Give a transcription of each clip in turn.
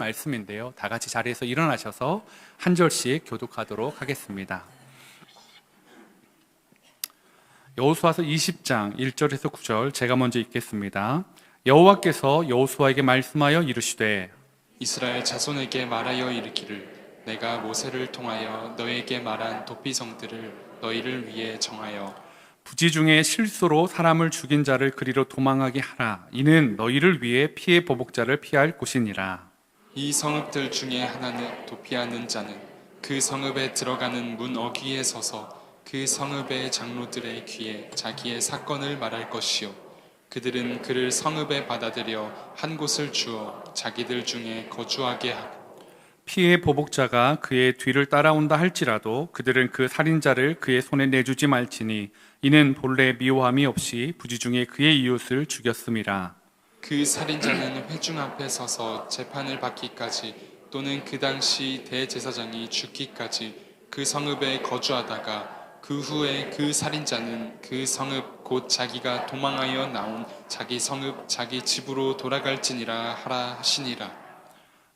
말씀인데요. 다 같이 자리에서 일어나셔서 한 절씩 교독하도록 하겠습니다. 여호수아서 20장 1절에서 9절 제가 먼저 읽겠습니다. 여호와께서 여호수아에게 말씀하여 이르시되 이스라엘 자손에게 말하여 이르기를 내가 모세를 통하여 너에게 말한 도피성들을 너희를 위해 정하여 부지 중에 실수로 사람을 죽인 자를 그리로 도망하게 하라. 이는 너희를 위해 피해 보복자를 피할 곳이니라. 이 성읍들 중에 하나는 도피하는 자는 그 성읍에 들어가는 문 어귀에 서서 그 성읍의 장로들의 귀에 자기의 사건을 말할 것이요 그들은 그를 성읍에 받아들여 한 곳을 주어 자기들 중에 거주하게 하고 피해 보복자가 그의 뒤를 따라온다 할지라도 그들은 그 살인자를 그의 손에 내주지 말지니 이는 본래 미워함이 없이 부지 중에 그의 이웃을 죽였음이라. 그 살인자는 회중 앞에 서서 재판을 받기까지 또는 그 당시 대제사장이 죽기까지 그 성읍에 거주하다가 그 후에 그 살인자는 그 성읍 곧 자기가 도망하여 나온 자기 성읍 자기 집으로 돌아갈지니라 하라 하시니라.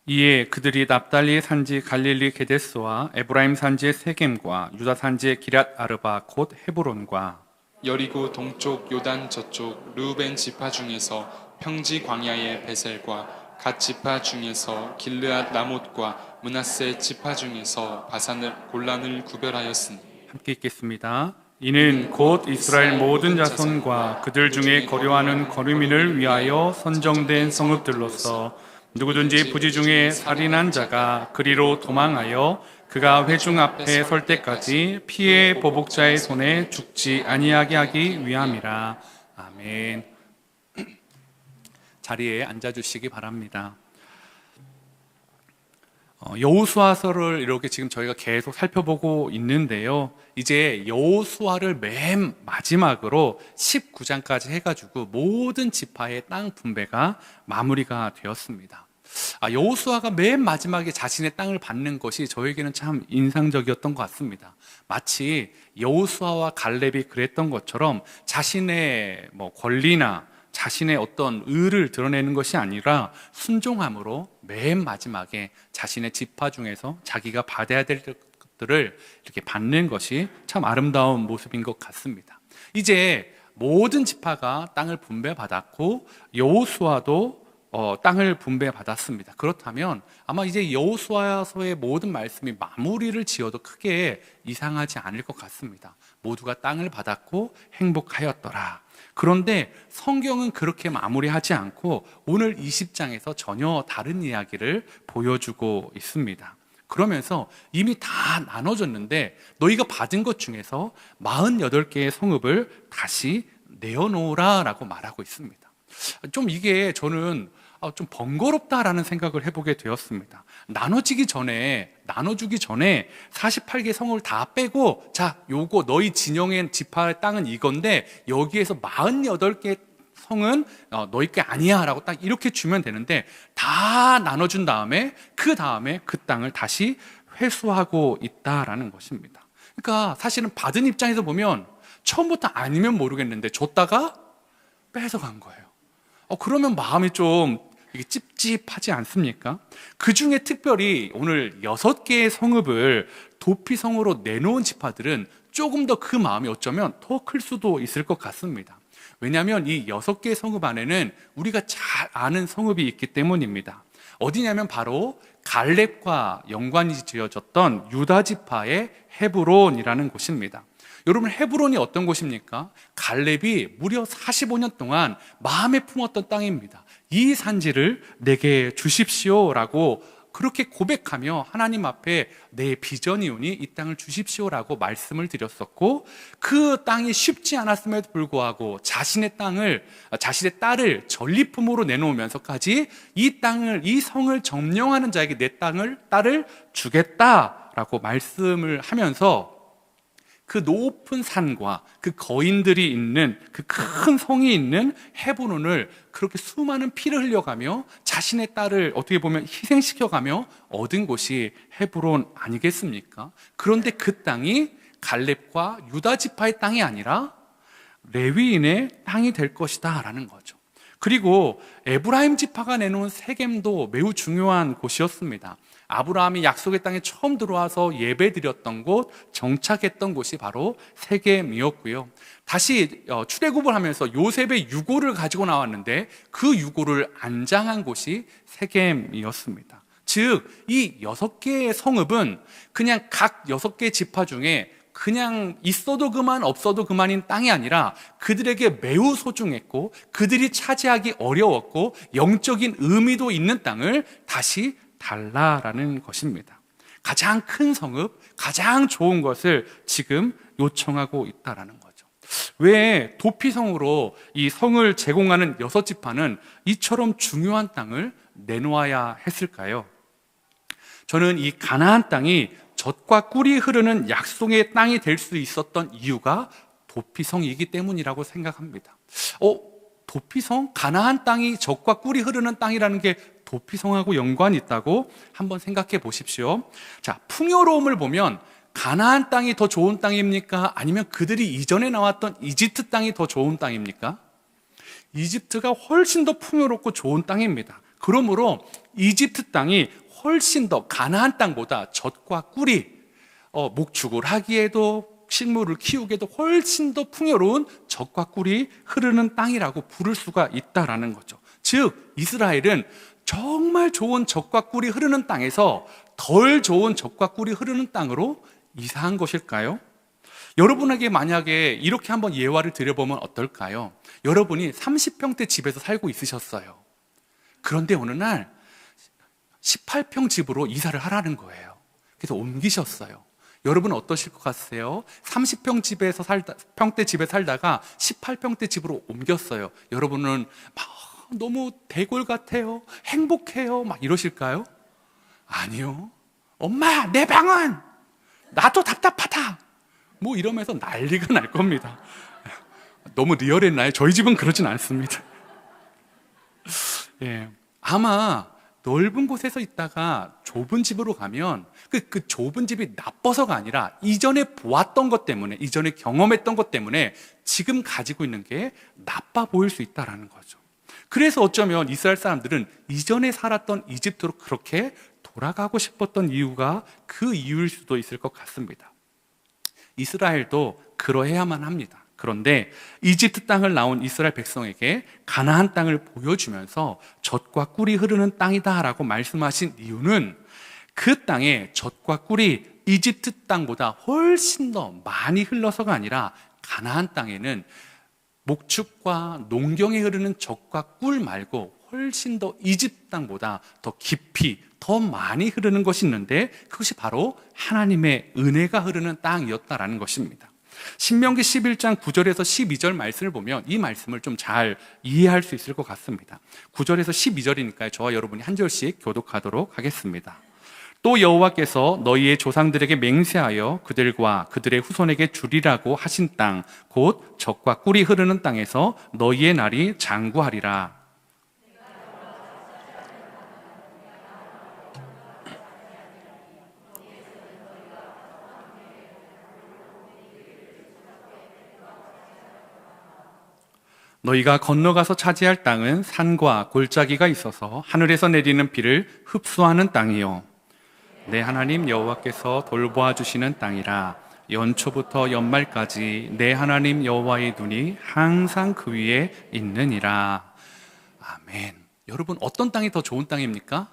이에 그들이 납달리의 산지 갈릴리 게데스와 에브라임 산지의 세겜과 유다 산지의 기럇 아르바 곧 헤브론과 여리고 동쪽 요단 저쪽 르우벤 지파 중에서 평지 광야의 베셀과 갓 지파 중에서 길르앗 라못과 므낫세 지파 중에서 바산을 골란을 구별하였으니 함께 읽겠습니다. 이는 곧 이스라엘 모든 자손과 그들 중에 거류하는 거류민을 위하여 선정된 성읍들로서 누구든지 부지 중에 살인한 자가 그리로 도망하여 그가 회중 앞에 설 때까지 피해 보복자의 손에 죽지 아니하게 하기 위함이라. 아멘. 자리에 앉아주시기 바랍니다. 여호수아서를 이렇게 지금 저희가 계속 살펴보고 있는데요. 이제 여호수아를 맨 마지막으로 19장까지 해가지고 모든 지파의 땅 분배가 마무리가 되었습니다. 여호수아가 맨 마지막에 자신의 땅을 받는 것이 저에게는 참 인상적이었던 것 같습니다. 마치 여호수아와 갈렙이 그랬던 것처럼 자신의 권리나 자신의 어떤 의를 드러내는 것이 아니라 순종함으로 맨 마지막에 자신의 지파 중에서 자기가 받아야 될 것들을 이렇게 받는 것이 참 아름다운 모습인 것 같습니다. 이제 모든 지파가 땅을 분배받았고 여호수아도 땅을 분배받았습니다. 그렇다면 아마 이제 여호수아서의 모든 말씀이 마무리를 지어도 크게 이상하지 않을 것 같습니다. 모두가 땅을 받았고 행복하였더라. 그런데 성경은 그렇게 마무리하지 않고 오늘 20장에서 전혀 다른 이야기를 보여주고 있습니다. 그러면서 이미 다 나눠졌는데 너희가 받은 것 중에서 48개의 성읍을 다시 내어놓으라 라고 말하고 있습니다. 좀 이게 저는 좀 번거롭다라는 생각을 해보게 되었습니다. 나눠주기 전에 48개 성을 다 빼고 자, 요거 너희 진영의 지파의 땅은 이건데 여기에서 48개 성은 너희 게 아니야 라고 딱 이렇게 주면 되는데 다 나눠준 다음에 그 땅을 다시 회수하고 있다라는 것입니다. 그러니까 사실은 받은 입장에서 보면 처음부터 아니면 모르겠는데 줬다가 뺏어간 거예요. 그러면 마음이 좀 찝찝하지 않습니까? 그 중에 특별히 오늘 6개의 성읍을 도피성으로 내놓은 지파들은 조금 더 그 마음이 어쩌면 더 클 수도 있을 것 같습니다. 왜냐하면 이 6개의 성읍 안에는 우리가 잘 아는 성읍이 있기 때문입니다. 어디냐면 바로 갈렙과 연관이 지어졌던 유다 지파의 헤브론이라는 곳입니다. 여러분, 헤브론이 어떤 곳입니까? 갈렙이 무려 45년 동안 마음에 품었던 땅입니다. 이 산지를 내게 주십시오라고 그렇게 고백하며 하나님 앞에 내 비전이오니 이 땅을 주십시오라고 말씀을 드렸었고 그 땅이 쉽지 않았음에도 불구하고 자신의 딸을 전리품으로 내놓으면서까지 이 성을 점령하는 자에게 내 딸을 주겠다라고 말씀을 하면서 그 높은 산과 그 거인들이 있는 그 큰 성이 있는 헤브론을 그렇게 수많은 피를 흘려가며 자신의 딸을 어떻게 보면 희생시켜가며 얻은 곳이 헤브론 아니겠습니까? 그런데 그 땅이 갈렙과 유다 지파의 땅이 아니라 레위인의 땅이 될 것이다 라는 거죠. 그리고 에브라임 지파가 내놓은 세겜도 매우 중요한 곳이었습니다. 아브라함이 약속의 땅에 처음 들어와서 예배드렸던 곳, 정착했던 곳이 바로 세겜이었고요. 다시 출애굽을 하면서 요셉의 유고를 가지고 나왔는데 그 유고를 안장한 곳이 세겜이었습니다. 즉, 이 6개의 성읍은 그냥 각 6개 지파 중에 그냥 있어도 그만 없어도 그만인 땅이 아니라 그들에게 매우 소중했고 그들이 차지하기 어려웠고 영적인 의미도 있는 땅을 다시 달라라는 것입니다. 가장 큰 성읍, 가장 좋은 것을 지금 요청하고 있다라는 거죠. 왜 도피성으로 이 성을 제공하는 6지파는 이처럼 중요한 땅을 내놓아야 했을까요? 저는 이 가나안 땅이 젖과 꿀이 흐르는 약속의 땅이 될 수 있었던 이유가 도피성이기 때문이라고 생각합니다. 도피성? 가나안 땅이 젖과 꿀이 흐르는 땅이라는 게 도피성하고 연관이 있다고 한번 생각해 보십시오. 자, 풍요로움을 보면 가나안 땅이 더 좋은 땅입니까? 아니면 그들이 이전에 나왔던 이집트 땅이 더 좋은 땅입니까? 이집트가 훨씬 더 풍요롭고 좋은 땅입니다. 그러므로 이집트 땅이 훨씬 더 가나안 땅보다 젖과 꿀이 목축을 하기에도 식물을 키우기에도 훨씬 더 풍요로운 젖과 꿀이 흐르는 땅이라고 부를 수가 있다라는 거죠. 즉 이스라엘은 정말 좋은 젖과 꿀이 흐르는 땅에서 덜 좋은 젖과 꿀이 흐르는 땅으로 이사한 것일까요? 여러분에게 만약에 이렇게 한번 예화를 드려보면 어떨까요? 여러분이 30평대 집에서 살고 있으셨어요. 그런데 어느 날 18평 집으로 이사를 하라는 거예요. 그래서 옮기셨어요. 여러분은 어떠실 것 같으세요? 30평대 집에 살다가 18평대 집으로 옮겼어요. 여러분은 막 너무 대골 같아요. 행복해요. 막 이러실까요? 아니요. 엄마, 내 방은 나도 답답하다. 뭐 이러면서 난리가 날 겁니다. 너무 리얼했나요? 저희 집은 그러진 않습니다. 예, 아마 넓은 곳에서 있다가 좁은 집으로 가면 그 좁은 집이 나빠서가 아니라 이전에 보았던 것 때문에, 이전에 경험했던 것 때문에 지금 가지고 있는 게 나빠 보일 수 있다는 거죠. 그래서 어쩌면 이스라엘 사람들은 이전에 살았던 이집트로 그렇게 돌아가고 싶었던 이유가 그 이유일 수도 있을 것 같습니다. 이스라엘도 그러해야만 합니다. 그런데 이집트 땅을 나온 이스라엘 백성에게 가나안 땅을 보여주면서 젖과 꿀이 흐르는 땅이다라고 말씀하신 이유는 그 땅에 젖과 꿀이 이집트 땅보다 훨씬 더 많이 흘러서가 아니라 가나안 땅에는 목축과 농경에 흐르는 젖과 꿀 말고 훨씬 더 이집트 땅보다 더 깊이 더 많이 흐르는 것이 있는데 그것이 바로 하나님의 은혜가 흐르는 땅이었다라는 것입니다. 신명기 11장 9절에서 12절 말씀을 보면 이 말씀을 좀 잘 이해할 수 있을 것 같습니다. 9절에서 12절이니까요. 저와 여러분이 한 절씩 교독하도록 하겠습니다. 또 여호와께서 너희의 조상들에게 맹세하여 그들과 그들의 후손에게 주리라고 하신 땅 곧 젖과 꿀이 흐르는 땅에서 너희의 날이 장구하리라. 너희가 건너가서 차지할 땅은 산과 골짜기가 있어서 하늘에서 내리는 비를 흡수하는 땅이요 내 하나님 여호와께서 돌보아 주시는 땅이라. 연초부터 연말까지 내 하나님 여호와의 눈이 항상 그 위에 있느니라. 아멘. 여러분, 어떤 땅이 더 좋은 땅입니까?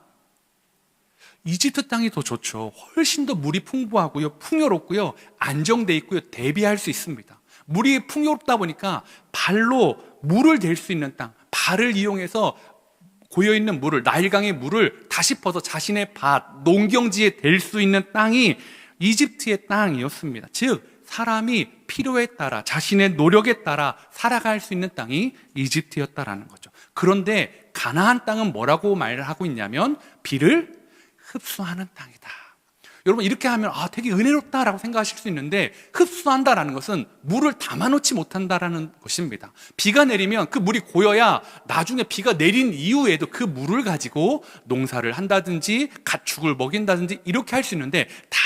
이집트 땅이 더 좋죠. 훨씬 더 물이 풍부하고요, 풍요롭고요, 안정돼 있고요, 대비할 수 있습니다. 물이 풍요롭다 보니까 발로 물을 댈 수 있는 땅, 발을 이용해서 고여있는 물을, 나일강의 물을 다시 퍼서 자신의 밭, 농경지에 댈 수 있는 땅이 이집트의 땅이었습니다. 즉 사람이 필요에 따라 자신의 노력에 따라 살아갈 수 있는 땅이 이집트였다라는 거죠. 그런데 가나안 땅은 뭐라고 말을 하고 있냐면 비를 흡수하는 땅이다. 여러분, 이렇게 하면 되게 은혜롭다라고 생각하실 수 있는데 흡수한다라는 것은 물을 담아놓지 못한다라는 것입니다. 비가 내리면 그 물이 고여야 나중에 비가 내린 이후에도 그 물을 가지고 농사를 한다든지 가축을 먹인다든지 이렇게 할 수 있는데 다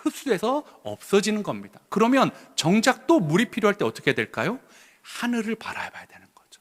흡수해서 없어지는 겁니다. 그러면 정작 또 물이 필요할 때 어떻게 될까요? 하늘을 바라봐야 되는 거죠.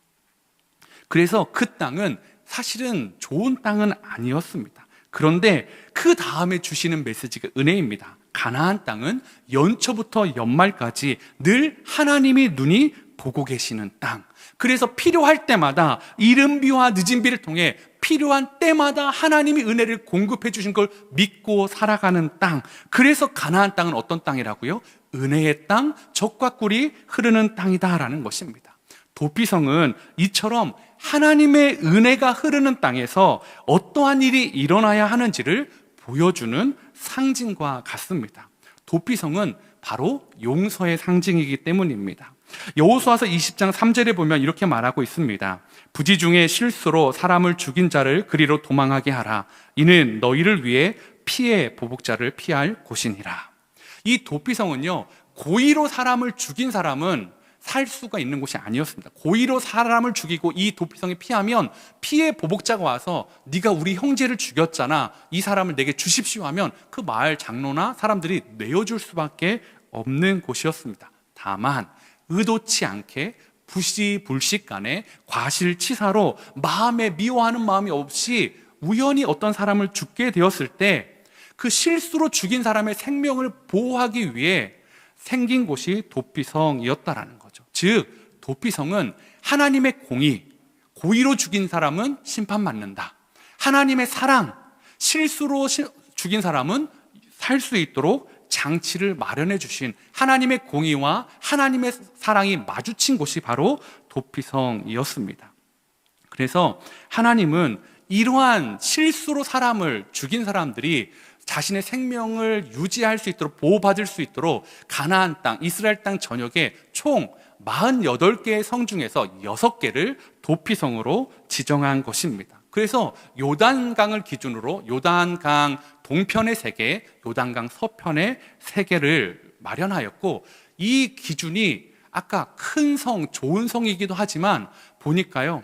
그래서 그 땅은 사실은 좋은 땅은 아니었습니다. 그런데 그 다음에 주시는 메시지가 은혜입니다. 가나안 땅은 연초부터 연말까지 늘 하나님이 눈이 보고 계시는 땅. 그래서 필요할 때마다 이른 비와 늦은 비를 통해 필요한 때마다 하나님이 은혜를 공급해 주신 걸 믿고 살아가는 땅. 그래서 가나안 땅은 어떤 땅이라고요? 은혜의 땅, 젖과 꿀이 흐르는 땅이다라는 것입니다. 도피성은 이처럼 하나님의 은혜가 흐르는 땅에서 어떠한 일이 일어나야 하는지를 보여주는 상징과 같습니다. 도피성은 바로 용서의 상징이기 때문입니다. 여호수아서 20장 3절에 보면 이렇게 말하고 있습니다. 부지 중에 실수로 사람을 죽인 자를 그리로 도망하게 하라. 이는 너희를 위해 피의 보복자를 피할 곳이니라. 이 도피성은요, 고의로 사람을 죽인 사람은 살 수가 있는 곳이 아니었습니다. 고의로 사람을 죽이고 이 도피성에 피하면 피의 보복자가 와서 네가 우리 형제를 죽였잖아, 이 사람을 내게 주십시오 하면 그 마을 장로나 사람들이 내어줄 수밖에 없는 곳이었습니다. 다만 의도치 않게 부시불식간에 과실치사로 마음에 미워하는 마음이 없이 우연히 어떤 사람을 죽게 되었을 때 그 실수로 죽인 사람의 생명을 보호하기 위해 생긴 곳이 도피성이었다라는 거죠. 즉 도피성은 하나님의 공의, 고의로 죽인 사람은 심판받는다. 하나님의 사랑, 실수로 죽인 사람은 살 수 있도록 장치를 마련해 주신 하나님의 공의와 하나님의 사랑이 마주친 곳이 바로 도피성이었습니다. 그래서 하나님은 이러한 실수로 사람을 죽인 사람들이 자신의 생명을 유지할 수 있도록, 보호받을 수 있도록 가나안 땅, 이스라엘 땅 전역에 총 48개의 성 중에서 6개를 도피성으로 지정한 것입니다. 그래서 요단강을 기준으로 요단강 동편의 3개, 요단강 서편의 3개를 마련하였고, 이 기준이 아까 큰 성, 좋은 성이기도 하지만 보니까요,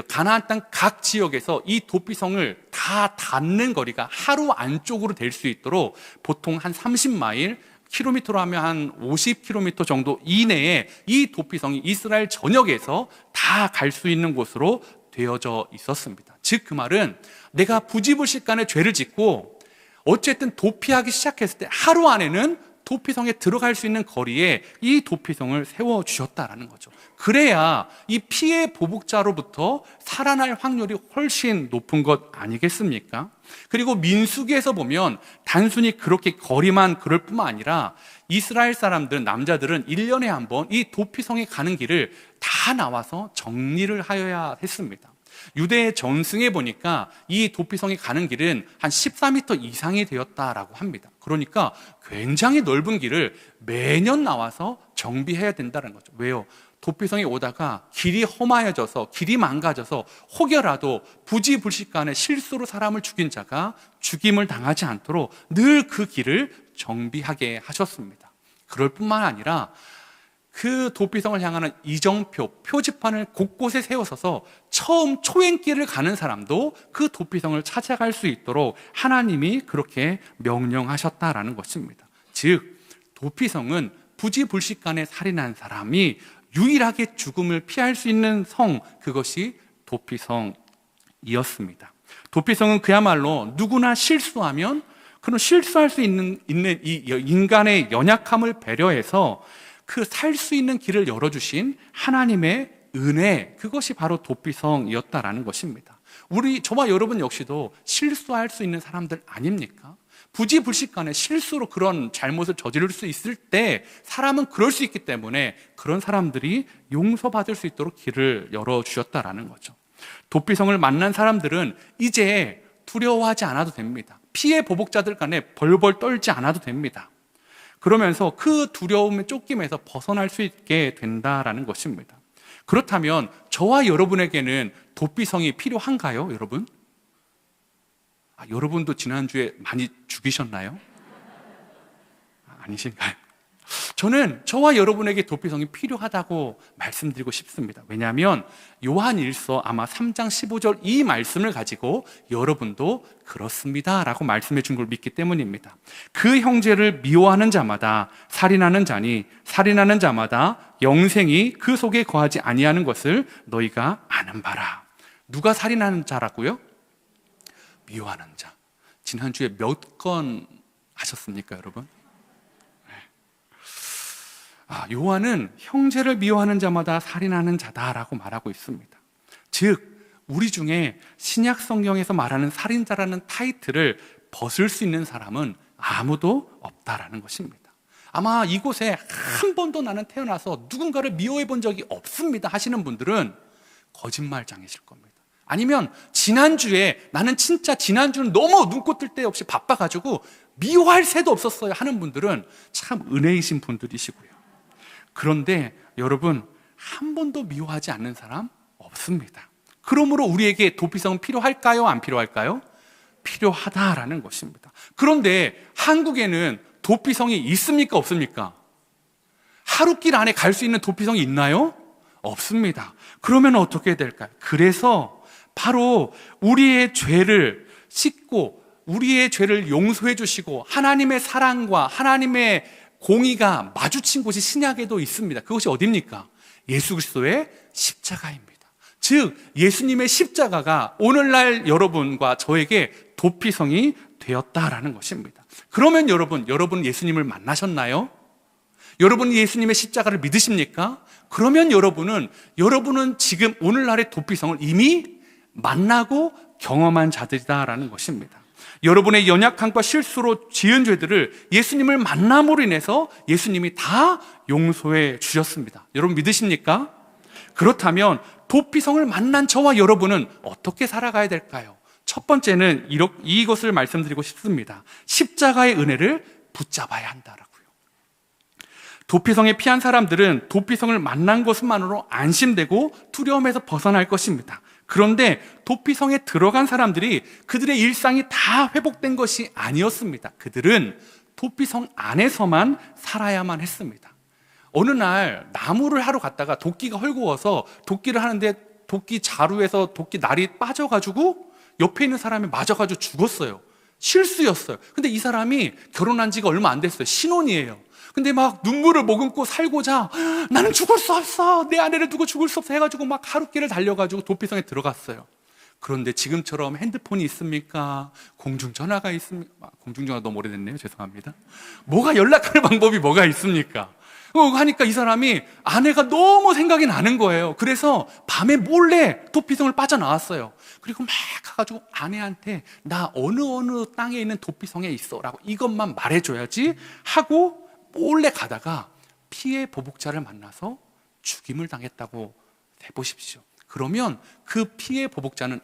가나안 땅 각 지역에서 이 도피성을 다 닿는 거리가 하루 안쪽으로 될 수 있도록 보통 한 30마일, 킬로미터로 하면 한 50km 정도 이내에 이 도피성이 이스라엘 전역에서 다 갈 수 있는 곳으로 되어져 있었습니다. 즉 그 말은 내가 부지불식간에 죄를 짓고 어쨌든 도피하기 시작했을 때 하루 안에는 도피성에 들어갈 수 있는 거리에 이 도피성을 세워주셨다라는 거죠. 그래야 이 피해 보복자로부터 살아날 확률이 훨씬 높은 것 아니겠습니까? 그리고 민수기에서 보면 단순히 그렇게 거리만 그럴 뿐만 아니라 이스라엘 사람들, 남자들은 1년에 한 번 이 도피성에 가는 길을 다 나와서 정리를 하여야 했습니다. 유대의 전승에 보니까 이 도피성에 가는 길은 한 14m 이상이 되었다라고 합니다. 그러니까 굉장히 넓은 길을 매년 나와서 정비해야 된다는 거죠. 왜요? 도피성에 오다가 길이 험하여져서, 길이 망가져서 혹여라도 부지불식간에 실수로 사람을 죽인 자가 죽임을 당하지 않도록 늘 그 길을 정비하게 하셨습니다. 그럴 뿐만 아니라 그 도피성을 향하는 이정표, 표지판을 곳곳에 세워서서 처음 초행길을 가는 사람도 그 도피성을 찾아갈 수 있도록 하나님이 그렇게 명령하셨다라는 것입니다. 즉 도피성은 부지불식간에 살인한 사람이 유일하게 죽음을 피할 수 있는 성, 그것이 도피성이었습니다. 도피성은 그야말로 누구나 실수하면 그런 실수할 수 있는 이 인간의 연약함을 배려해서 그 살 수 있는 길을 열어주신 하나님의 은혜, 그것이 바로 도피성이었다라는 것입니다. 저와 여러분 역시도 실수할 수 있는 사람들 아닙니까? 부지불식간에 실수로 그런 잘못을 저지를 수 있을 때 사람은 그럴 수 있기 때문에 그런 사람들이 용서받을 수 있도록 길을 열어주셨다라는 거죠. 도피성을 만난 사람들은 이제 두려워하지 않아도 됩니다. 피해 보복자들 간에 벌벌 떨지 않아도 됩니다. 그러면서 그 두려움에 쫓김에서 벗어날 수 있게 된다라는 것입니다. 그렇다면 저와 여러분에게는 도피성이 필요한가요, 여러분? 여러분도 지난주에 많이 죽이셨나요? 아니신가요? 저는 저와 여러분에게 도피성이 필요하다고 말씀드리고 싶습니다. 왜냐하면 요한일서 아마 3장 15절 이 말씀을 가지고 여러분도 그렇습니다 라고 말씀해 준 걸 믿기 때문입니다. 그 형제를 미워하는 자마다 살인하는 자니 살인하는 자마다 영생이 그 속에 거하지 아니하는 것을 너희가 아는 바라. 누가 살인하는 자라고요? 미워하는 자. 지난주에 몇 건 하셨습니까, 여러분? 요한은 형제를 미워하는 자마다 살인하는 자다라고 말하고 있습니다. 즉, 우리 중에 신약 성경에서 말하는 살인자라는 타이틀을 벗을 수 있는 사람은 아무도 없다라는 것입니다. 아마 이곳에 한 번도 나는 태어나서 누군가를 미워해 본 적이 없습니다 하시는 분들은 거짓말장이실 겁니다. 아니면 지난주에 나는 진짜 지난주는 너무 눈꽃 뜰 데 없이 바빠가지고 미워할 새도 없었어요 하는 분들은 참 은혜이신 분들이시고요. 그런데 여러분, 한 번도 미워하지 않는 사람 없습니다. 그러므로 우리에게 도피성은 필요할까요? 안 필요할까요? 필요하다라는 것입니다. 그런데 한국에는 도피성이 있습니까? 없습니까? 하루길 안에 갈 수 있는 도피성이 있나요? 없습니다. 그러면 어떻게 될까요? 그래서 바로 우리의 죄를 씻고 우리의 죄를 용서해 주시고 하나님의 사랑과 하나님의 공의가 마주친 곳이 신약에도 있습니다. 그것이 어디입니까? 예수 그리스도의 십자가입니다. 즉 예수님의 십자가가 오늘날 여러분과 저에게 도피성이 되었다라는 것입니다. 그러면 여러분 예수님을 만나셨나요? 여러분이 예수님의 십자가를 믿으십니까? 그러면 여러분은 지금 오늘날의 도피성을 이미 만나고 경험한 자들이다라는 것입니다. 여러분의 연약함과 실수로 지은 죄들을 예수님을 만남으로 인해서 예수님이 다 용서해 주셨습니다. 여러분 믿으십니까? 그렇다면 도피성을 만난 저와 여러분은 어떻게 살아가야 될까요? 첫 번째는 이것을 말씀드리고 싶습니다. 십자가의 은혜를 붙잡아야 한다라고요. 도피성에 피한 사람들은 도피성을 만난 것만으로 안심되고 두려움에서 벗어날 것입니다. 그런데 도피성에 들어간 사람들이 그들의 일상이 다 회복된 것이 아니었습니다. 그들은 도피성 안에서만 살아야만 했습니다. 어느 날 나무를 하러 갔다가 도끼가 헐거워서 도끼를 하는데 도끼 자루에서 도끼 날이 빠져가지고 옆에 있는 사람이 맞아가지고 죽었어요. 실수였어요. 근데 이 사람이 결혼한 지가 얼마 안 됐어요. 신혼이에요. 근데 막 눈물을 머금고 살고자 나는 죽을 수 없어, 내 아내를 두고 죽을 수 없어 해가지고 막 하룻길을 달려가지고 도피성에 들어갔어요. 그런데 지금처럼 핸드폰이 있습니까? 공중전화가 있습니까? 공중전화 너무 오래됐네요. 죄송합니다. 연락하는 방법이 뭐가 있습니까? 하니까 이 사람이 아내가 너무 생각이 나는 거예요. 그래서 밤에 몰래 도피성을 빠져나왔어요. 그리고 막 가가지고 아내한테 나 어느 땅에 있는 도피성에 있어 라고 이것만 말해줘야지 하고 몰래 가다가 피해 보복자를 만나서 죽임을 당했다고 해보십시오. 그러면 그 피해 보복자는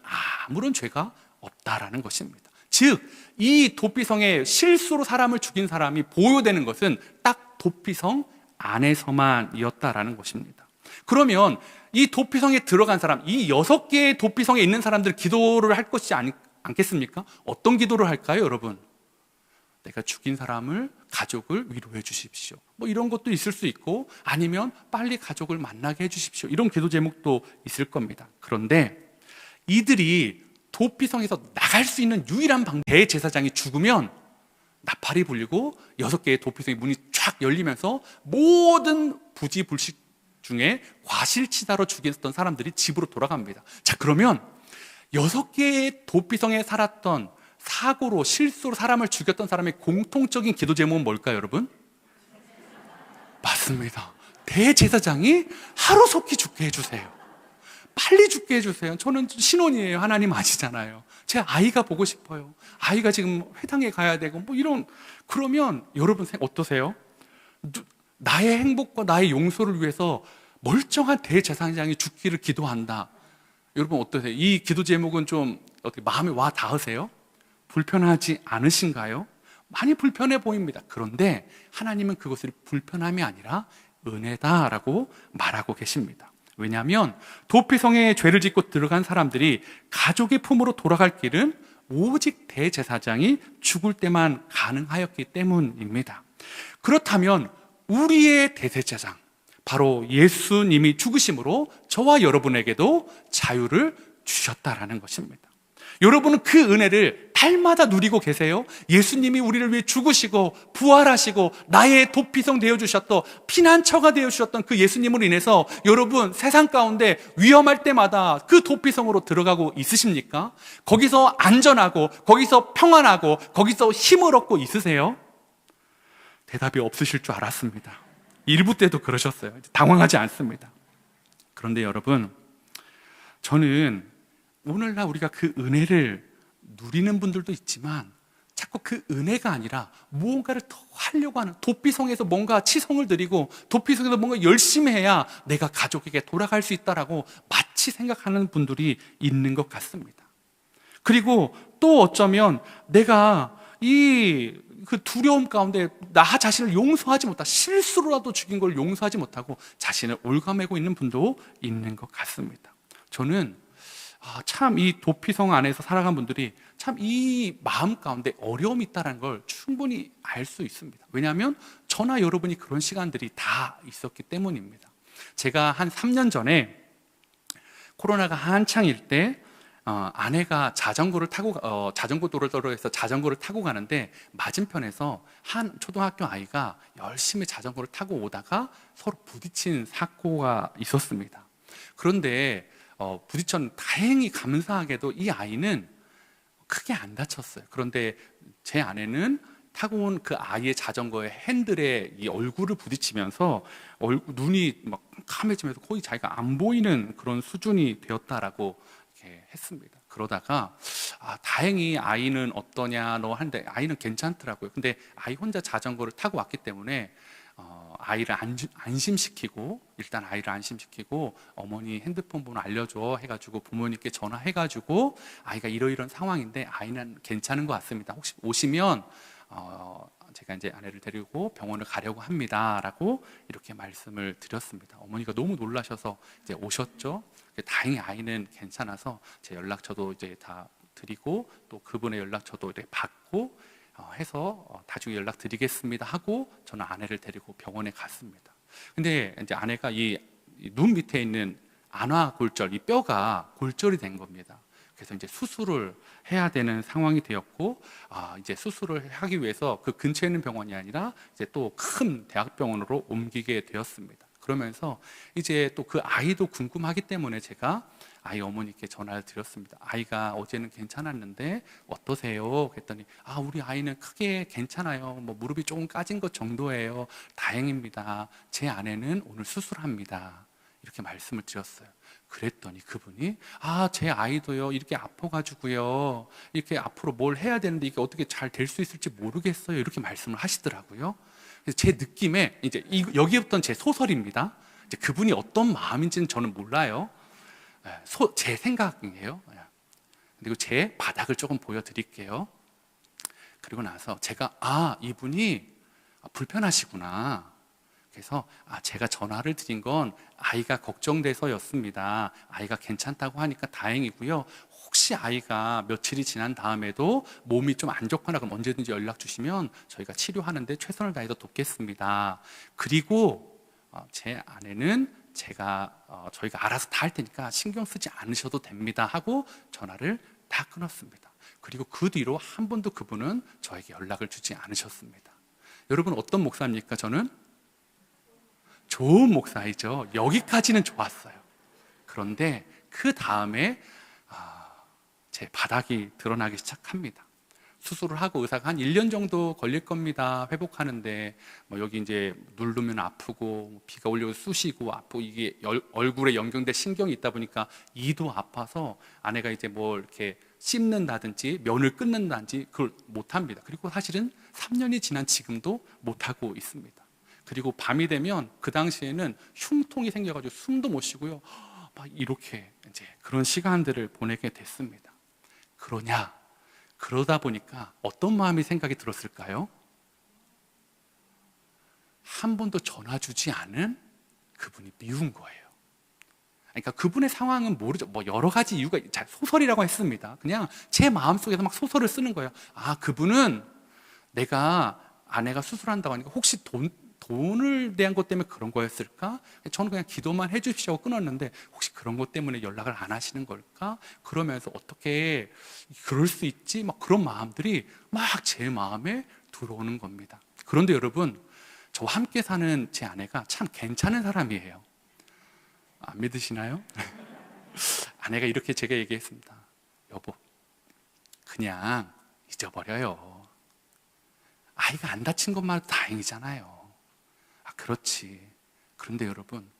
아무런 죄가 없다라는 것입니다. 즉, 이 도피성에 실수로 사람을 죽인 사람이 보호되는 것은 딱 도피성 안에서만이었다라는 것입니다. 그러면 이 도피성에 들어간 사람, 이 6개의 도피성에 있는 사람들 기도를 할 것이 않겠습니까? 어떤 기도를 할까요, 여러분? 내가 죽인 사람을, 가족을 위로해 주십시오. 이런 것도 있을 수 있고, 아니면 빨리 가족을 만나게 해 주십시오. 이런 기도 제목도 있을 겁니다. 그런데 이들이 도피성에서 나갈 수 있는 유일한 방법, 대제사장이 죽으면 나팔이 불리고 6개의 도피성의 문이 쫙 열리면서 모든 부지불식 중에 과실치사로 죽였던 사람들이 집으로 돌아갑니다. 자, 그러면 6개의 도피성에 살았던 사고로 실수로 사람을 죽였던 사람의 공통적인 기도 제목은 뭘까요, 여러분? 맞습니다. 대제사장이 하루속히 죽게 해주세요. 빨리 죽게 해주세요. 저는 신혼이에요. 하나님 아시잖아요. 제 아이가 보고 싶어요. 아이가 지금 회당에 가야 되고 그러면 여러분 어떠세요? 나의 행복과 나의 용서를 위해서 멀쩡한 대제사장이 죽기를 기도한다. 여러분 어떠세요? 이 기도 제목은 좀 어떻게 마음에 와 닿으세요? 불편하지 않으신가요? 많이 불편해 보입니다. 그런데 하나님은 그것을 불편함이 아니라 은혜다라고 말하고 계십니다. 왜냐하면 도피성에 죄를 짓고 들어간 사람들이 가족의 품으로 돌아갈 길은 오직 대제사장이 죽을 때만 가능하였기 때문입니다. 그렇다면 우리의 대제사장, 바로 예수님이 죽으심으로 저와 여러분에게도 자유를 주셨다라는 것입니다. 여러분은 그 은혜를 달마다 누리고 계세요? 예수님이 우리를 위해 죽으시고 부활하시고 나의 도피성 되어주셨던, 피난처가 되어주셨던 그 예수님으로 인해서 여러분 세상 가운데 위험할 때마다 그 도피성으로 들어가고 있으십니까? 거기서 안전하고 거기서 평안하고 거기서 힘을 얻고 있으세요? 대답이 없으실 줄 알았습니다. 일부 때도 그러셨어요. 당황하지 않습니다. 그런데 여러분, 저는 오늘날 우리가 그 은혜를 누리는 분들도 있지만 자꾸 그 은혜가 아니라 무언가를 더 하려고 하는, 도피성에서 뭔가 치성을 드리고 도피성에서 뭔가 열심히 해야 내가 가족에게 돌아갈 수 있다라고 마치 생각하는 분들이 있는 것 같습니다. 그리고 또 어쩌면 내가 그 두려움 가운데 나 자신을 용서하지 못하고, 실수로라도 죽인 걸 용서하지 못하고 자신을 올가매고 있는 분도 있는 것 같습니다. 저는 참 이 도피성 안에서 살아간 분들이 참 이 마음 가운데 어려움이 있다는 걸 충분히 알 수 있습니다. 왜냐하면 저나 여러분이 그런 시간들이 다 있었기 때문입니다. 제가 한 3년 전에 코로나가 한창일 때 아내가 자전거 도로에서 자전거를 타고 가는데 맞은편에서 한 초등학교 아이가 열심히 자전거를 타고 오다가 서로 부딪힌 사고가 있었습니다. 그런데 부딪혔는데 다행히 감사하게도 이 아이는 크게 안 다쳤어요. 그런데 제 아내는 타고 온 그 아이의 자전거의 핸들에 이 얼굴을 부딪히면서 눈이 막 캄해지면서 거의 자기가 안 보이는 그런 수준이 되었다라고 이렇게 했습니다. 그러다가 다행히 아이는 어떠냐 너 하는데 아이는 괜찮더라고요. 근데 아이 혼자 자전거를 타고 왔기 때문에 아이를 안심시키고, 일단 아이를 안심시키고 어머니 핸드폰 번호 알려줘 해가지고 부모님께 전화해가지고 아이가 이러이러한 상황인데 아이는 괜찮은 것 같습니다. 혹시 오시면 제가 이제 아내를 데리고 병원을 가려고 합니다라고 이렇게 말씀을 드렸습니다. 어머니가 너무 놀라셔서 이제 오셨죠. 다행히 아이는 괜찮아서 제 연락처도 이제 다 드리고 또 그분의 연락처도 이렇게 받고 해서 나중에 연락드리겠습니다 하고 저는 아내를 데리고 병원에 갔습니다. 근데 이제 아내가 이 눈 밑에 있는 안화골절, 이 뼈가 골절이 된 겁니다. 그래서 이제 수술을 해야 되는 상황이 되었고, 이제 수술을 하기 위해서 그 근처에 있는 병원이 아니라 이제 또 큰 대학병원으로 옮기게 되었습니다. 그러면서 이제 또 그 아이도 궁금하기 때문에 제가 아이 어머니께 전화를 드렸습니다. 아이가 어제는 괜찮았는데 어떠세요? 그랬더니 우리 아이는 크게 괜찮아요. 뭐 무릎이 조금 까진 것 정도예요. 다행입니다. 제 아내는 오늘 수술합니다. 이렇게 말씀을 드렸어요. 그랬더니 그분이 제 아이도요 이렇게 아파가지고요 이렇게 앞으로 뭘 해야 되는데 이게 어떻게 잘 될 수 있을지 모르겠어요. 이렇게 말씀을 하시더라고요. 그래서 제 느낌에 이제 여기부터는 제 소설입니다. 이제 그분이 어떤 마음인지는 저는 몰라요. 제 생각이에요. 그리고 제 바닥을 조금 보여드릴게요. 그리고 나서 제가 이분이 불편하시구나. 그래서 제가 전화를 드린 건 아이가 걱정돼서였습니다. 아이가 괜찮다고 하니까 다행이고요. 혹시 아이가 며칠이 지난 다음에도 몸이 좀 안 좋거나 그럼 언제든지 연락 주시면 저희가 치료하는데 최선을 다해서 돕겠습니다. 그리고 제 아내는 저희가 알아서 다 할 테니까 신경 쓰지 않으셔도 됩니다 하고 전화를 다 끊었습니다. 그리고 그 뒤로 한 번도 그분은 저에게 연락을 주지 않으셨습니다. 여러분 어떤 목사입니까? 저는 좋은 목사이죠. 여기까지는 좋았어요. 그런데 그 다음에 제 바닥이 드러나기 시작합니다. 수술을 하고 의사가 한 1년 정도 걸릴 겁니다. 회복하는데 여기 이제 누르면 아프고 비가 올려서 쑤시고 아프고 이게 얼굴에 연결된 신경이 있다 보니까 이도 아파서 아내가 이제 뭘 이렇게 씹는다든지 면을 끊는다든지 그걸 못합니다. 그리고 사실은 3년이 지난 지금도 못하고 있습니다. 그리고 밤이 되면 그 당시에는 흉통이 생겨가지고 숨도 못 쉬고요. 막 이렇게 이제 그런 시간들을 보내게 됐습니다. 그러다 보니까 어떤 마음이 생각이 들었을까요? 한 번도 전화 주지 않은 그분이 미운 거예요. 그러니까 그분의 상황은 모르죠. 여러 가지 이유가 소설이라고 했습니다. 그냥 제 마음속에서 막 소설을 쓰는 거예요. 그분은 내가 아내가 수술한다고 하니까 혹시 돈 돈을 대한 것 때문에 그런 거였을까? 저는 그냥 기도만 해주십시오 하고 끊었는데 혹시 그런 것 때문에 연락을 안 하시는 걸까? 그러면서 어떻게 그럴 수 있지? 막 그런 마음들이 막 제 마음에 들어오는 겁니다. 그런데 여러분, 저와 함께 사는 제 아내가 참 괜찮은 사람이에요. 안 믿으시나요? 아내가 이렇게 제가 얘기했습니다. 여보, 그냥 잊어버려요. 아이가 안 다친 것만 해도 다행이잖아요. 그렇지. 그런데 여러분,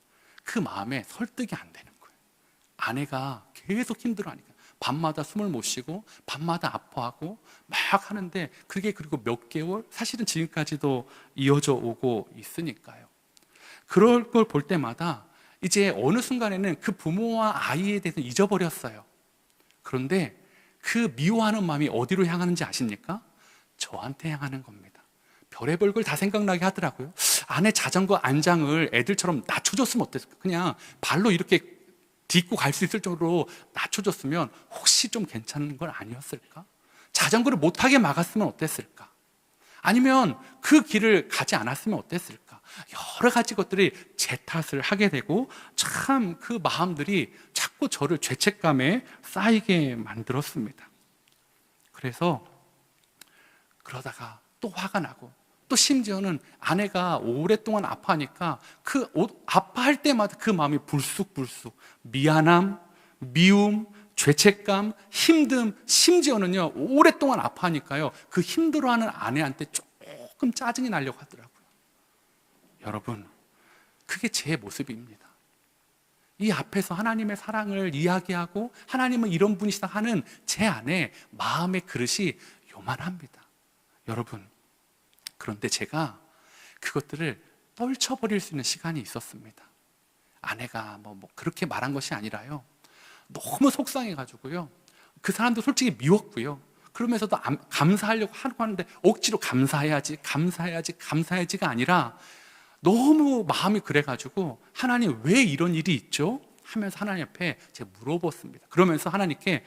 그 마음에 설득이 안 되는 거예요. 아내가 계속 힘들어하니까 밤마다 숨을 못 쉬고 밤마다 아파하고 막 하는데 그게 그리고 몇 개월, 사실은 지금까지도 이어져 오고 있으니까요. 그럴 걸 볼 때마다 이제 어느 순간에는 그 부모와 아이에 대해서 잊어버렸어요. 그런데 그 미워하는 마음이 어디로 향하는지 아십니까? 저한테 향하는 겁니다. 별의별 걸 다 생각나게 하더라고요. 아내 자전거 안장을 애들처럼 낮춰줬으면 어땠을까? 그냥 발로 이렇게 딛고 갈 수 있을 정도로 낮춰줬으면 혹시 좀 괜찮은 건 아니었을까? 자전거를 못하게 막았으면 어땠을까? 아니면 그 길을 가지 않았으면 어땠을까? 여러 가지 것들이 제 탓을 하게 되고 참 그 마음들이 자꾸 저를 죄책감에 쌓이게 만들었습니다. 그래서 그러다가 또 화가 나고 또 심지어는 아내가 오랫동안 아파하니까 아파할 때마다 그 마음이 불쑥불쑥 미안함, 미움, 죄책감, 힘듦, 심지어는요 오랫동안 아파하니까요 그 힘들어하는 아내한테 조금 짜증이 나려고 하더라고요. 여러분, 그게 제 모습입니다. 이 앞에서 하나님의 사랑을 이야기하고 하나님은 이런 분이시다 하는 제 안에 마음의 그릇이 요만합니다. 여러분, 그런데 제가 그것들을 떨쳐버릴 수 있는 시간이 있었습니다. 아내가 뭐 그렇게 말한 것이 아니라요, 너무 속상해가지고요, 그 사람도 솔직히 미웠고요, 그러면서도 감사하려고 하는데 억지로 감사해야지가 아니라 너무 마음이 그래가지고 하나님 왜 이런 일이 있죠? 하면서 하나님 앞에 제가 물어봤습니다. 그러면서 하나님께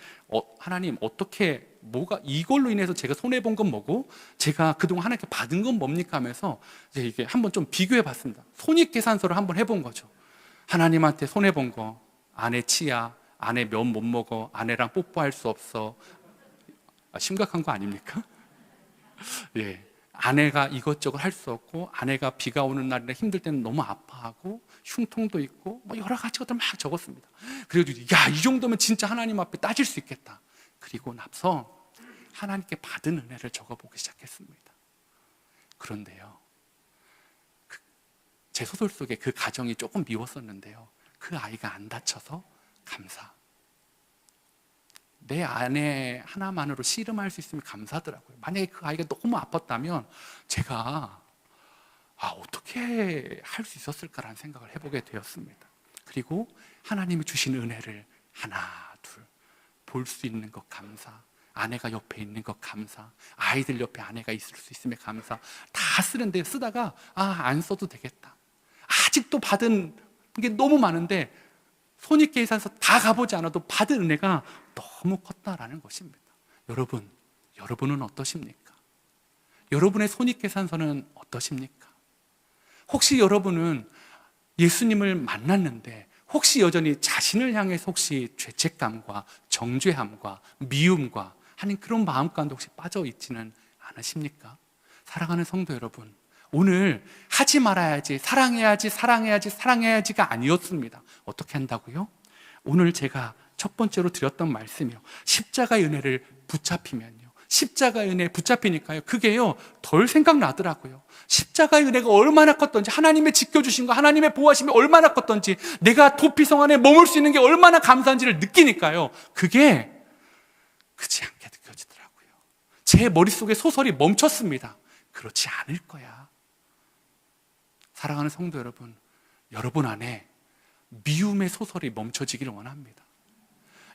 하나님 어떻게 뭐가 이걸로 인해서 제가 손해본 건 뭐고 제가 그동안 하나님께 받은 건 뭡니까 하면서 이제 이게 한번 좀 비교해 봤습니다. 손익계산서를 한번 해본 거죠. 하나님한테 손해본 거, 아내 치아, 아내 면 못 먹어, 아내랑 뽀뽀할 수 없어. 심각한 거 아닙니까? 예. 아내가 이것저것 할 수 없고, 아내가 비가 오는 날이나 힘들 때는 너무 아파하고 흉통도 있고 뭐 여러 가지 것들 막 적었습니다. 그래도 야, 이 정도면 진짜 하나님 앞에 따질 수 있겠다. 그리고 나서 하나님께 받은 은혜를 적어보기 시작했습니다. 그런데요, 제 소설 속에 그 가정이 조금 미웠었는데요, 그 아이가 안 다쳐서 감사. 내 아내 하나만으로 씨름할 수 있으면 감사하더라고요. 만약에 그 아이가 너무 아팠다면 제가 어떻게 할 수 있었을까라는 생각을 해보게 되었습니다. 그리고 하나님이 주신 은혜를 하나, 둘 볼 수 있는 것 감사, 아내가 옆에 있는 것 감사, 아이들 옆에 아내가 있을 수 있음에 감사. 다 쓰는데 쓰다가 안 써도 되겠다. 아직도 받은 게 너무 많은데 손익계산서 다 가보지 않아도 받은 은혜가 너무 컸다라는 것입니다. 여러분은 어떠십니까? 여러분의 손익계산서는 어떠십니까? 혹시 여러분은 예수님을 만났는데 혹시 여전히 자신을 향해서 혹시 죄책감과 정죄함과 미움과 하는 그런 마음 가운데 혹시 빠져 있지는 않으십니까? 사랑하는 성도 여러분, 오늘 하지 말아야지, 사랑해야지가 아니었습니다. 어떻게 한다고요? 오늘 제가 첫 번째로 드렸던 말씀이요, 십자가의 은혜를 붙잡히면요, 십자가의 은혜에 붙잡히니까요, 그게요 덜 생각나더라고요. 십자가의 은혜가 얼마나 컸던지, 하나님의 지켜주신 거, 하나님의 보호하심이 얼마나 컸던지, 내가 도피성 안에 머물 수 있는 게 얼마나 감사한지를 느끼니까요, 그게 크지 않게 느껴지더라고요. 제 머릿속에 소설이 멈췄습니다. 그렇지 않을 거야. 사랑하는 성도 여러분, 여러분 안에 미움의 소설이 멈춰지기를 원합니다.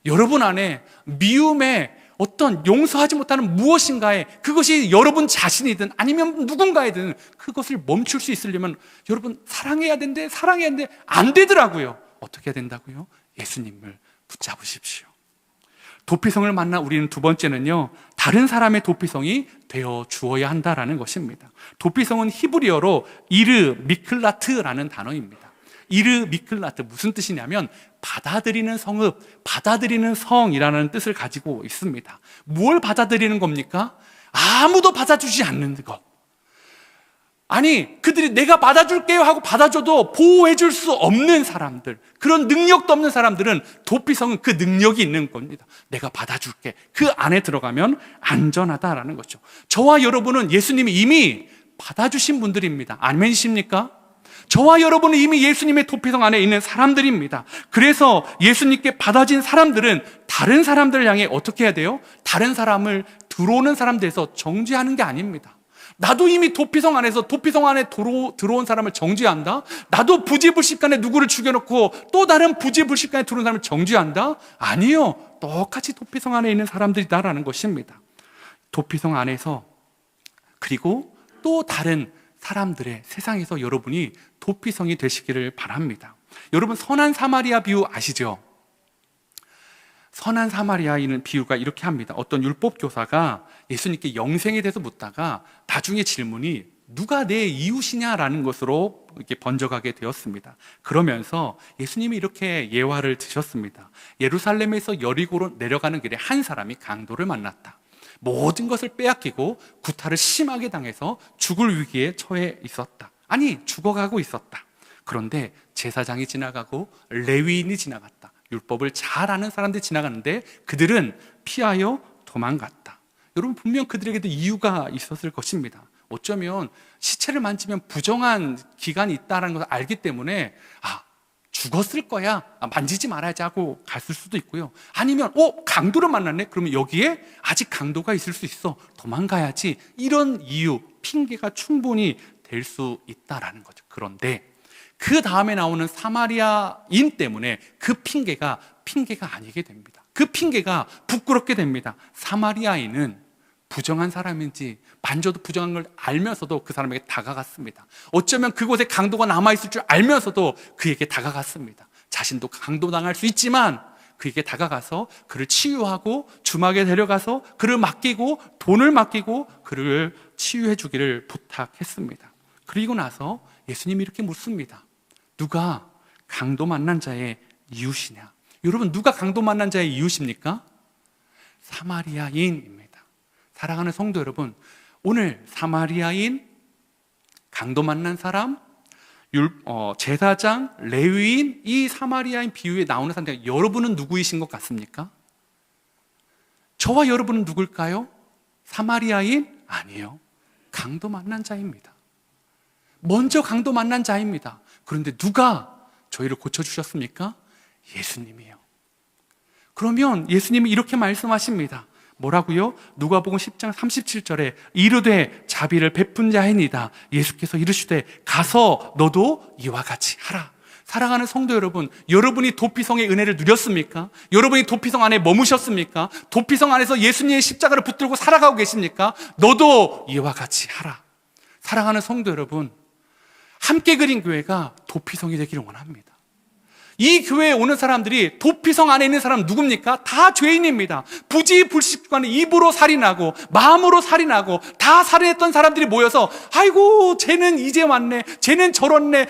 여러분 안에 미움의 어떤 용서하지 못하는 무엇인가에, 그것이 여러분 자신이든 아니면 누군가이든 그것을 멈출 수 있으려면 여러분 사랑해야 되는데 안 되더라고요. 어떻게 해야 된다고요? 예수님을 붙잡으십시오. 도피성을 만나 우리는 두 번째는요, 다른 사람의 도피성이 되어 주어야 한다라는 것입니다. 도피성은 히브리어로 이르 미클라트라는 단어입니다. 이르 미클라트, 무슨 뜻이냐면 받아들이는 성읍, 받아들이는 성이라는 뜻을 가지고 있습니다. 뭘 받아들이는 겁니까? 아무도 받아주지 않는 것. 아니, 그들이 내가 받아줄게요 하고 받아줘도 보호해줄 수 없는 사람들, 그런 능력도 없는 사람들은 도피성은 그 능력이 있는 겁니다. 내가 받아줄게. 그 안에 들어가면 안전하다라는 거죠. 저와 여러분은 예수님이 이미 받아주신 분들입니다. 아멘이십니까? 저와 여러분은 이미 예수님의 도피성 안에 있는 사람들입니다. 그래서 예수님께 받아진 사람들은 다른 사람들을 향해 어떻게 해야 돼요? 다른 사람을 들어오는 사람들에서 정죄하는 게 아닙니다. 나도 이미 도피성 안에서 도피성 안에 들어온 사람을 정죄한다? 나도 부지불식간에 누구를 죽여놓고 또 다른 부지불식간에 들어온 사람을 정죄한다? 아니요. 똑같이 도피성 안에 있는 사람들이다라는 것입니다. 도피성 안에서, 그리고 또 다른 사람들의 세상에서 여러분이 도피성이 되시기를 바랍니다. 여러분, 선한 사마리아 비유 아시죠? 선한 사마리아인은 비유가 이렇게 합니다. 어떤 율법 교사가 예수님께 영생에 대해서 묻다가 나중에 질문이 누가 내 이웃이냐라는 것으로 이렇게 번져가게 되었습니다. 그러면서 예수님이 이렇게 예화를 드셨습니다. 예루살렘에서 여리고로 내려가는 길에 한 사람이 강도를 만났다. 모든 것을 빼앗기고 구타를 심하게 당해서 죽을 위기에 처해 있었다. 아니, 죽어가고 있었다. 그런데 제사장이 지나가고 레위인이 지나갔다. 율법을 잘 아는 사람들이 지나가는데 그들은 피하여 도망갔다. 여러분, 분명 그들에게도 이유가 있었을 것입니다. 어쩌면 시체를 만지면 부정한 기간이 있다는 것을 알기 때문에 죽었을 거야, 만지지 말아야지 하고 갔을 수도 있고요. 아니면 강도를 만났네? 그러면 여기에 아직 강도가 있을 수 있어, 도망가야지. 이런 이유, 핑계가 충분히 될 수 있다라는 거죠. 그런데 그 다음에 나오는 사마리아인 때문에 그 핑계가 아니게 됩니다. 그 핑계가 부끄럽게 됩니다. 사마리아인은 부정한 사람인지 만져도 부정한 걸 알면서도 그 사람에게 다가갔습니다. 어쩌면 그곳에 강도가 남아있을 줄 알면서도 그에게 다가갔습니다. 자신도 강도당할 수 있지만 그에게 다가가서 그를 치유하고 주막에 데려가서 그를 맡기고 돈을 맡기고 그를 치유해 주기를 부탁했습니다. 그리고 나서 예수님이 이렇게 묻습니다. 누가 강도 만난 자의 이웃이냐? 여러분, 누가 강도 만난 자의 이웃입니까? 사마리아인입니다. 사랑하는 성도 여러분, 오늘 사마리아인, 강도 만난 사람, 제사장, 레위인, 이 사마리아인 비유에 나오는 사람들, 여러분은 누구이신 것 같습니까? 저와 여러분은 누굴까요? 사마리아인? 아니에요. 강도 만난 자입니다. 먼저 강도 만난 자입니다. 그런데 누가 저희를 고쳐주셨습니까? 예수님이요. 그러면 예수님이 이렇게 말씀하십니다. 뭐라고요? 누가복음 10장 37절에 이르되 자비를 베푼 자이니다. 예수께서 이르시되 가서 너도 이와 같이 하라. 사랑하는 성도 여러분, 여러분이 도피성의 은혜를 누렸습니까? 여러분이 도피성 안에 머무셨습니까? 도피성 안에서 예수님의 십자가를 붙들고 살아가고 계십니까? 너도 이와 같이 하라. 사랑하는 성도 여러분, 함께 그린 교회가 도피성이 되기를 원합니다. 이 교회에 오는 사람들이 도피성 안에 있는 사람 누굽니까? 다 죄인입니다. 부지불식간에 입으로 살인하고 마음으로 살인하고 다 살인했던 사람들이 모여서 아이고 쟤는 이제 왔네, 쟤는 저렇네.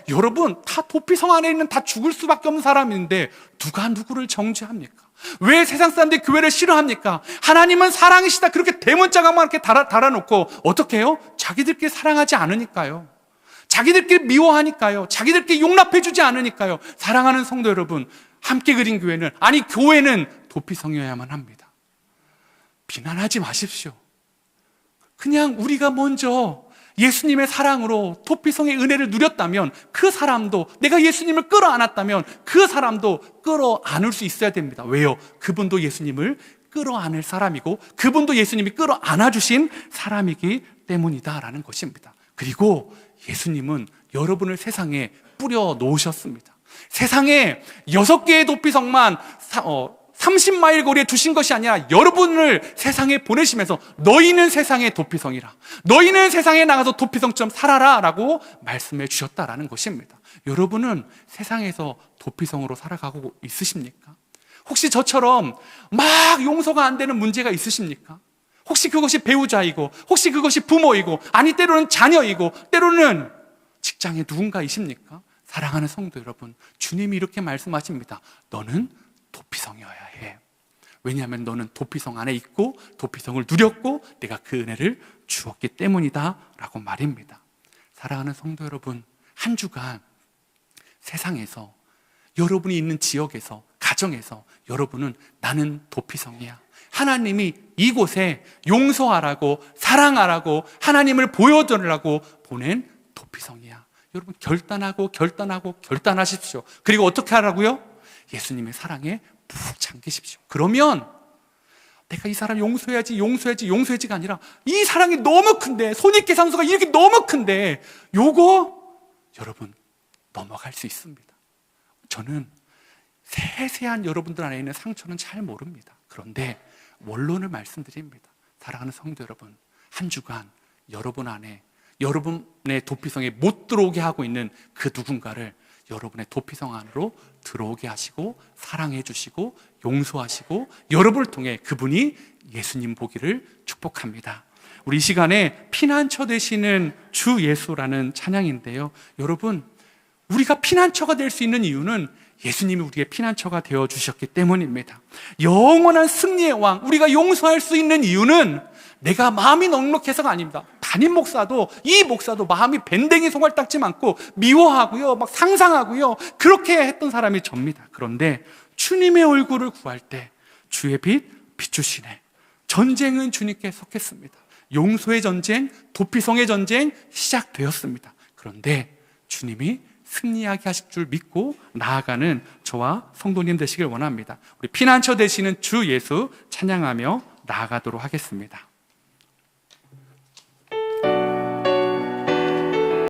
여러분, 다 도피성 안에 있는 다 죽을 수밖에 없는 사람인데 누가 누구를 정죄합니까? 왜 세상 사람들이 교회를 싫어합니까? 하나님은 사랑이시다 그렇게 대문짝만 이렇게 달아놓고 어떻게 해요? 자기들끼리 사랑하지 않으니까요. 자기들끼리 미워하니까요. 자기들끼리 용납해주지 않으니까요. 사랑하는 성도 여러분, 함께 그린 교회는, 아니 교회는 도피성이어야만 합니다. 비난하지 마십시오. 그냥 우리가 먼저 예수님의 사랑으로 도피성의 은혜를 누렸다면 그 사람도, 내가 예수님을 끌어안았다면 그 사람도 끌어안을 수 있어야 됩니다. 왜요? 그분도 예수님을 끌어안을 사람이고 그분도 예수님이 끌어안아주신 사람이기 때문이다라는 것입니다. 그리고 예수님은 여러분을 세상에 뿌려 놓으셨습니다. 세상에 6개의 도피성만 30마일 거리에 두신 것이 아니라 여러분을 세상에 보내시면서 너희는 세상의 도피성이라, 너희는 세상에 나가서 도피성처럼 살아라 라고 말씀해 주셨다라는 것입니다. 여러분은 세상에서 도피성으로 살아가고 있으십니까? 혹시 저처럼 막 용서가 안 되는 문제가 있으십니까? 혹시 그것이 배우자이고, 혹시 그것이 부모이고, 아니 때로는 자녀이고, 때로는 직장의 누군가이십니까? 사랑하는 성도 여러분, 주님이 이렇게 말씀하십니다. 너는 도피성이어야 해. 왜냐하면 너는 도피성 안에 있고 도피성을 누렸고 내가 그 은혜를 주었기 때문이다 라고 말입니다. 사랑하는 성도 여러분, 한 주간 세상에서, 여러분이 있는 지역에서, 가정에서 여러분은 나는 도피성이야, 하나님이 이곳에 용서하라고, 사랑하라고, 하나님을 보여주라고 보낸 도피성이야. 여러분 결단하십시오. 그리고 어떻게 하라고요? 예수님의 사랑에 푹 잠기십시오. 그러면 내가 이 사람 용서해야지가 아니라 이 사랑이 너무 큰데, 손익계산서가 이렇게 너무 큰데 요거 여러분 넘어갈 수 있습니다. 저는 세세한 여러분들 안에 있는 상처는 잘 모릅니다. 그런데 원론을 말씀드립니다. 사랑하는 성도 여러분, 한 주간 여러분 안에, 여러분의 도피성에 못 들어오게 하고 있는 그 누군가를 여러분의 도피성 안으로 들어오게 하시고 사랑해 주시고 용서하시고 여러분을 통해 그분이 예수님 보기를 축복합니다. 우리 이 시간에 피난처 되시는 주 예수라는 찬양인데요, 여러분, 우리가 피난처가 될 수 있는 이유는 예수님이 우리의 피난처가 되어 주셨기 때문입니다. 영원한 승리의 왕, 우리가 용서할 수 있는 이유는 내가 마음이 넉넉해서가 아닙니다. 담임 목사도, 이 목사도 마음이 밴댕이 송알딱지 많고 미워하고요, 막 상상하고요, 그렇게 했던 사람이 접니다. 그런데 주님의 얼굴을 구할 때 주의 빛 비추시네. 전쟁은 주님께 속했습니다. 용서의 전쟁, 도피성의 전쟁 시작되었습니다. 그런데 주님이 승리하게 하실 줄 믿고 나아가는 저와 성도님 되시길 원합니다. 우리 피난처 되시는 주 예수 찬양하며 나아가도록 하겠습니다.